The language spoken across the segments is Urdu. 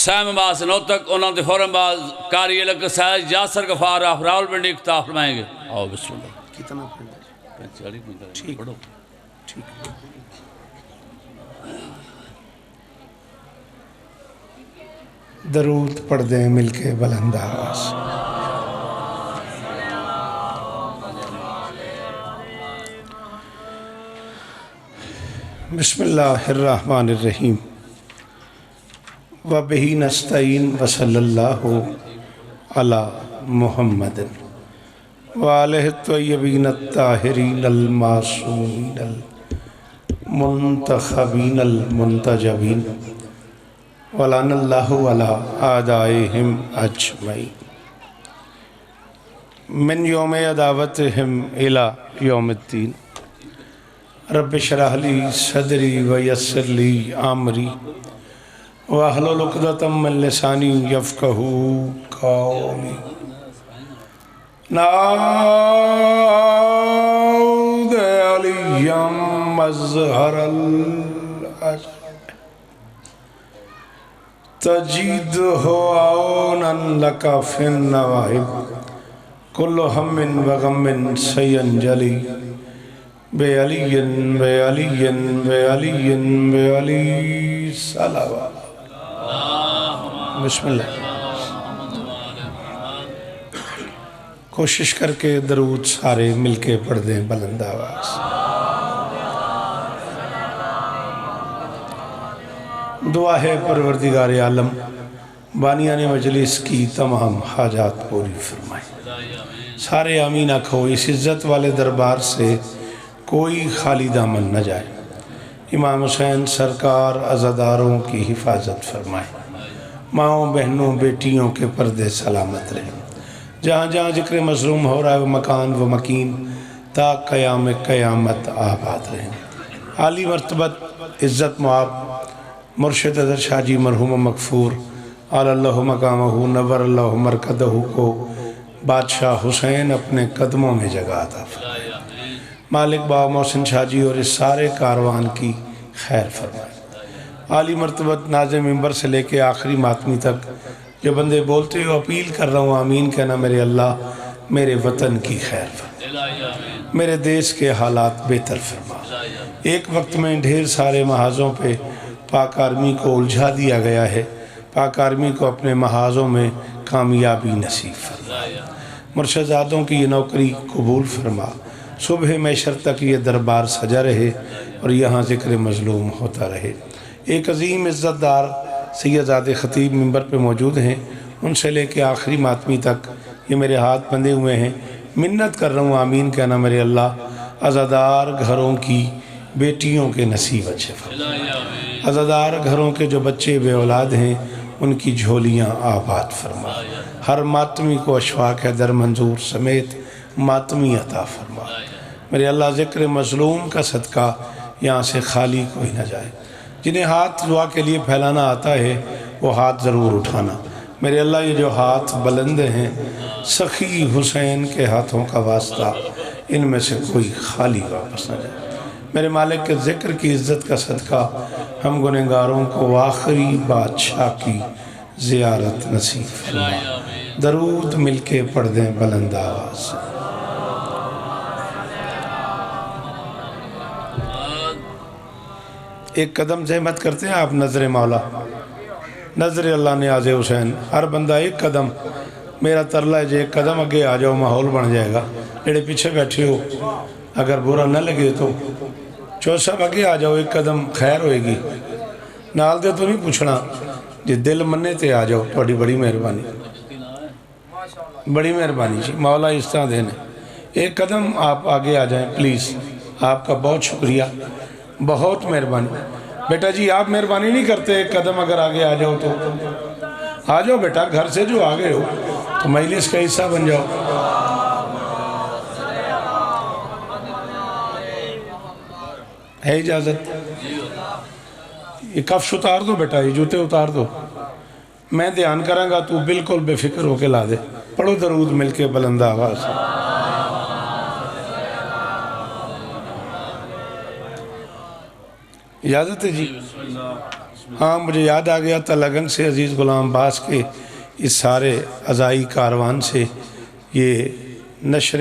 سیم باز نو تک انہوں نے فوراں باز کاری لگ سائز یاسر غفار آف راول پنڈی اختاف فرمائیں گے. آؤ بسم اللہ. کتنا پڑھنا ہے؟ ٹھیک پڑھو. ٹھیک. درود پڑھ دیں مل کے بلند آواز. بسم اللہ الرحمن الرحیم. وَبِهِ نَسْتَعِينُ وَصَلَّى اللَّهُ عَلَى مُحَمَّدٍ وَآلِهِ الطَّيِّبِينَ الطَّاهِرِينَ الْمَعْصُومِينَ الْمُنْتَخَبِينَ الْمُنْتَجَبِينَ وَلَعْنَ اللَّهُ عَلَى أَعْدَائِهِمْ أَجْمَعِينَ مِنْ يَوْمِ عَدَاوَتِهِمْ إِلَى يَوْمِ الدِّينِ. رب اشرح لي صدري ويسر لي امري واحلل عقدة من لساني يفقهوا قولي. نعوذ عليا مظهر الأجر تجده عونا لك في النواهب كل هم وغم سينجلي بِعَلِيٍّ بِعَلِيٍّ بِعَلِيٍّ بِعَلِي صلوات. بسم اللہ. کوشش کر کے درود سارے مل کے پڑھ دیں بلند آواز. دعا ہے پروردگار عالم بانیان مجلس کی تمام حاجات پوری فرمائے. سارے آمین آکھو. اس عزت والے دربار سے کوئی خالی دامن نہ جائے. امام حسین سرکار عزاداروں کی حفاظت فرمائے. ماؤں بہنوں بیٹیوں کے پردے سلامت رہیں. جہاں جہاں ذکر مظلوم ہو رہا ہے وہ مکان و مکین تا قیام قیامت آباد رہیں. عالی مرتبت عزت معاب مرشد اظہر شاہ جی مرحوم مغفور علی اللہ مقامہ نور اللہ مرکدہ کو بادشاہ حسین اپنے قدموں میں جگہ عطا فرمائے. مالک بابا محسن شاہ جی اور اس سارے کاروان کی خیر فرمائے. عالی مرتبت ناظم منبر سے لے کے آخری ماتمی تک جو بندے بولتے ہو اپیل کر رہا ہوں آمین کہنا. میرے اللہ میرے وطن کی خیر فرما, میرے دیس کے حالات بہتر فرما. ایک وقت میں ڈھیر سارے محاذوں پہ پاک آرمی کو الجھا دیا گیا ہے. پاک آرمی کو اپنے محاذوں میں کامیابی نصیب فرما. مرشدزادوں کی یہ نوکری قبول فرما. صبح محشر تک یہ دربار سجا رہے اور یہاں ذکر مظلوم ہوتا رہے. ایک عظیم عزت دار سید زادِ خطیب منبر پہ موجود ہیں. ان سے لے کے آخری ماتمی تک یہ میرے ہاتھ بندھے ہوئے ہیں. منت کر رہا ہوں آمین کہنا. میرے اللہ عزادار گھروں کی بیٹیوں کے نصیب اچھے فرما. عزادار گھروں کے جو بچے بے اولاد ہیں ان کی جھولیاں آباد فرما. ہر ماتمی کو اشفاق در منظور سمیت ماتمی عطا فرما. میرے اللہ ذکر مظلوم کا صدقہ یہاں سے خالی کوئی نہ جائے. جنہیں ہاتھ دعا کے لیے پھیلانا آتا ہے وہ ہاتھ ضرور اٹھانا. میرے اللہ یہ جو ہاتھ بلند ہیں سخی حسین کے ہاتھوں کا واسطہ ان میں سے کوئی خالی واپس نہ جائے. میرے مالک کے ذکر کی عزت کا صدقہ ہم گنہگاروں کو آخری بادشاہ کی زیارت نصیب فرما. درود مل کے پڑھ دیں بلند آواز. ایک قدم زحمت کرتے ہیں آپ. نظر مولا نظر اللہ نیاز حسین. ہر بندہ ایک قدم. میرا ترلا ہے جو ایک قدم اگے آ جاؤ ماحول بن جائے گا. جڑے پیچھے بیٹھے ہو اگر برا نہ لگے تو چوہد صاحب اگے آ جاؤ. ایک قدم خیر ہوئے گی. نال دے تو نہیں پوچھنا جی دل مننے تے آ جاؤ. تھوڑی بڑی مہربانی بڑی مہربانی جی. مولا اس طرح دینے. ایک قدم آپ آگے آ جائیں پلیز. آپ کا بہت شکریہ. بہت مہربانی. بیٹا جی آپ مہربانی نہیں کرتے. ایک قدم اگر آگے آ جاؤ تو آ جاؤ بیٹا. گھر سے جو آگے ہو تو مجلس کا حصہ بن جاؤ. ہے اجازت؟ یہ کفش اتار دو بیٹا. یہ جوتے اتار دو. میں دھیان کروں گا تو بالکل بے فکر ہو کے لا دے. پڑھو درود مل کے بلند آواز. اجازت ہے جی. ہاں مجھے یاد آ گیا تھا لگن سے عزیز غلام عباس کے اس سارے عزائی کاروان سے یہ نشر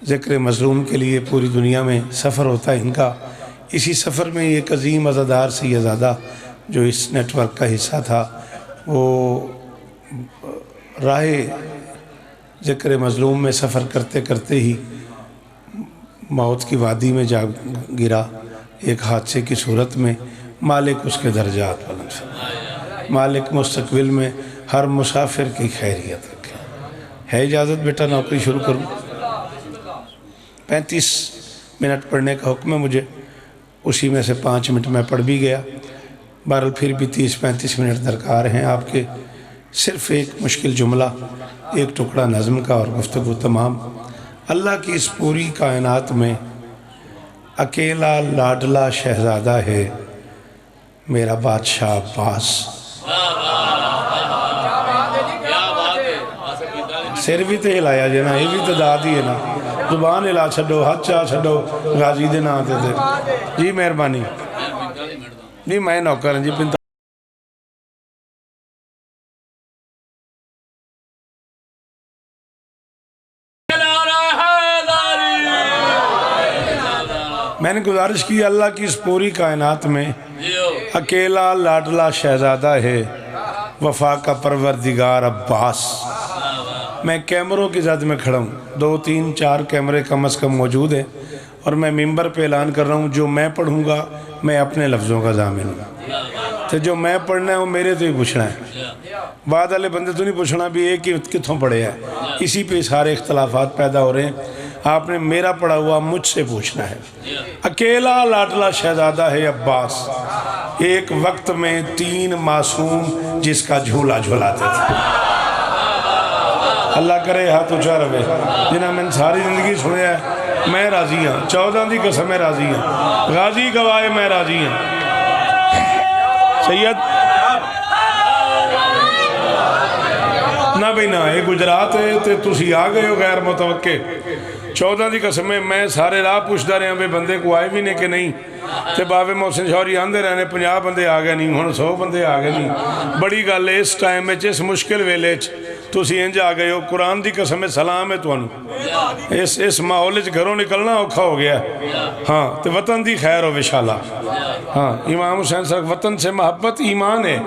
ذکر مظلوم کے لیے پوری دنیا میں سفر ہوتا ہے ان کا. اسی سفر میں ایک عظیم عزادار سیدزادہ جو اس نیٹ ورک کا حصہ تھا وہ راہ ذکر مظلوم میں سفر کرتے کرتے ہی موت کی وادی میں جا گرا ایک حادثے کی صورت میں. مالک اس کے درجات بلند فرمائے. مالک مستقبل میں ہر مسافر کی خیریت رکھے. ہے اجازت بیٹا نوکری شروع کروں؟ 35 منٹ پڑھنے کا حکم ہے مجھے، اسی میں سے 5 منٹ میں پڑھ بھی گیا. بہرحال پھر بھی 30-35 منٹ درکار ہیں آپ کے. صرف ایک مشکل جملہ، ایک ٹکڑا نظم کا اور گفتگو تمام. اللہ کی اس پوری کائنات میں اکیلا لاڈلا شہزادہ ہے میرا بادشاہ عباس. سر بھی تو ہلایا جی نا، یہ بھی تو داد ہی ہے نا. زبان ہلا چھڈو، ہاتھ چاہ چھڈو، غازی دے نام تے جی. مہربانی جی، میں نوکر ہوں جی. میں نے گزارش کی اللہ کی اس پوری کائنات میں اکیلا لاڈلا شہزادہ ہے وفا کا پروردگار عباس. میں کیمروں کی زد میں کھڑا ہوں، 2-3-4 کیمرے کم از کم موجود ہیں، اور میں ممبر پہ اعلان کر رہا ہوں جو میں پڑھوں گا میں اپنے لفظوں کا ضامن ہوں. تو جو میں پڑھنا ہے وہ میرے تو ہی پوچھنا ہے. بعد والے بندے تو نہیں پوچھنا بھی ایک ہی کتھوں پڑھے ہے. اسی پہ سارے اختلافات پیدا ہو رہے ہیں. آپ نے میرا پڑھا ہوا مجھ سے پوچھنا ہے. اکیلا لاڈلا شہزادہ ہے عباس، ایک وقت میں 3 معصوم جس کا جھولا جھولاتے تھے. اللہ کرے ہاتھ اونچا رہے. جنہاں میں نے ساری زندگی سنے ہے میں راضی ہوں. 14 دی قسم میں راضی ہوں. غازی گواہ میں راضی ہوں. سید نہ بھئی نہ، یہ گجرات ہے تے تسی آ گئے ہو غیر متوقع. 14 دی قسم میں سارے راہ پوچھتا رہے ہیں بے بندے کو آئے بھی نہیں کہ نہیں. تے بابے محسن شوری آندے رہنے 50 بندے آ گئے نہیں، ہن 100 بندے آ گئے نہیں. بڑی گل ہے اس ٹائم میں اس مشکل ویلے تسی انج آ گئے ہو. قرآن دی قسم سلام ہے تانوں. اس ماحول وچ گھروں نکلنا اوکھا ہو گیا. ہاں تے وطن دی خیر ہو انشاءاللہ. ہاں امام حسین صاحب وطن سے محبت ایمان ہے.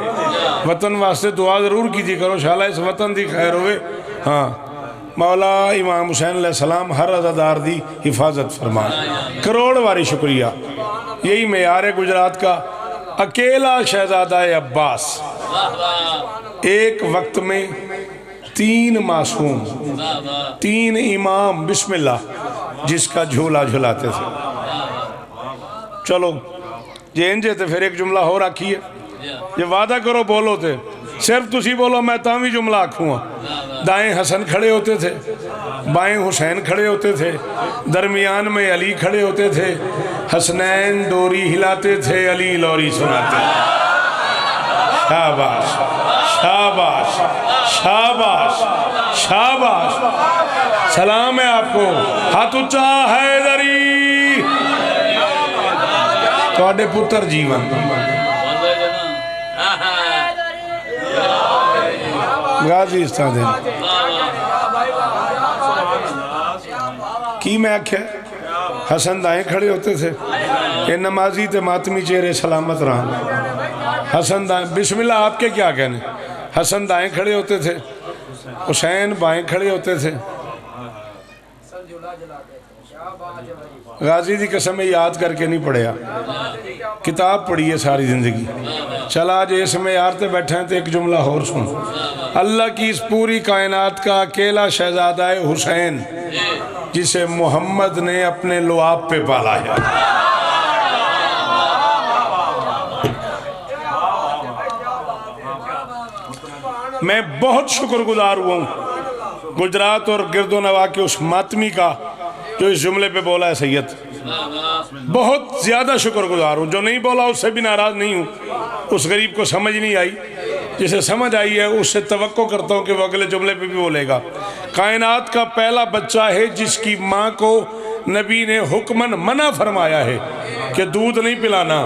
وطن واسطے دعا ضرور کیجیے کرو انشاءاللہ اس وطن دی خیر ہوئے. ہاں مولا امام حسین علیہ السلام ہر عزادار دی حفاظت فرمائے. کروڑ واری شکریہ. یہی معیار ہے گجرات کا. اکیلا شہزادہ عباس، ایک وقت میں 3 معصوم، 3 امام بسم اللہ جس کا جھولا جھولاتے تھے. چلو جی انجے تے پھر ایک جملہ ہو رکھی ہے. یہ وعدہ کرو بولو تے صرف تسی بولو میں تاوی جملہ آکھوں گا. دائیں حسن کھڑے ہوتے تھے، بائیں حسین کھڑے ہوتے تھے، درمیان میں علی کھڑے ہوتے تھے. حسنین ڈوری ہلاتے تھے، علی لوری سناتے. شاباش شاباش شاباش شاباش. سلام ہے آپ کو. ہاتھ اونچا حیدری. تواڈے پتر جیون غازی استاد کی میں آکھیا حسن دائیں کھڑے ہوتے تھے. یہ نمازی تے ماتمی چہرے سلامت رہا. حسن دائیں بسم اللہ آپ کے کیا کہنے. حسن دائیں کھڑے ہوتے تھے، حسین بائیں کھڑے ہوتے تھے. غازی دی قسم یاد کر کے نہیں پڑھیا، کتاب پڑھی ہے ساری زندگی. چلا آج اس میں یارتے بیٹھے ہیں تو ایک جملہ اور سن. اللہ کی اس پوری کائنات کا اکیلا شہزادہ حسین جسے محمد نے اپنے لعاب پہ پالا ہے. میں بہت شکر گزار ہوا ہوں گجرات اور گرد و نواح کے اس ماتمی کا جو اس جملے پہ بولا ہے سید. بہت زیادہ شکر گزار ہوں. جو نہیں بولا اس سے بھی ناراض نہیں ہوں. اس غریب کو سمجھ نہیں آئی، جسے سمجھ آئی ہے اس سے توقع کرتا ہوں کہ وہ اگلے جملے پہ بھی بولے گا. کائنات کا پہلا بچہ ہے جس کی ماں کو نبی نے حکماً منع فرمایا ہے کہ دودھ نہیں پلانا.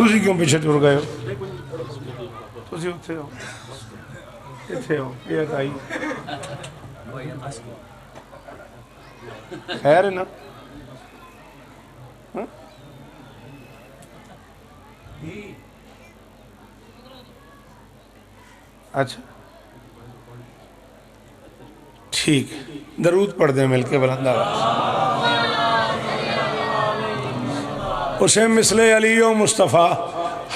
تسی کیوں پیچھے ٹر گئے ہو تسی اتھے ہو اتھے ہو یہ ہٹائی خیر ہے نا ہاں؟ اچھا ٹھیک درود پڑھ دیں مل کے بلند آواز اسے مثل علی و مصطفیٰ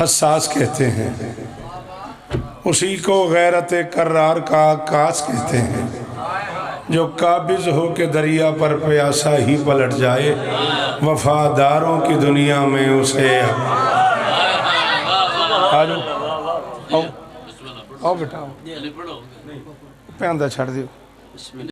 حساس کہتے ہیں اسی کو غیرت کرار کا عکاس کہتے ہیں جو قابض ہو کے دریا پر پیاسا ہی پلٹ جائے وفاداروں کی دنیا میں اسے آؤ بیٹا آؤ پہ اندر چھڑ دیو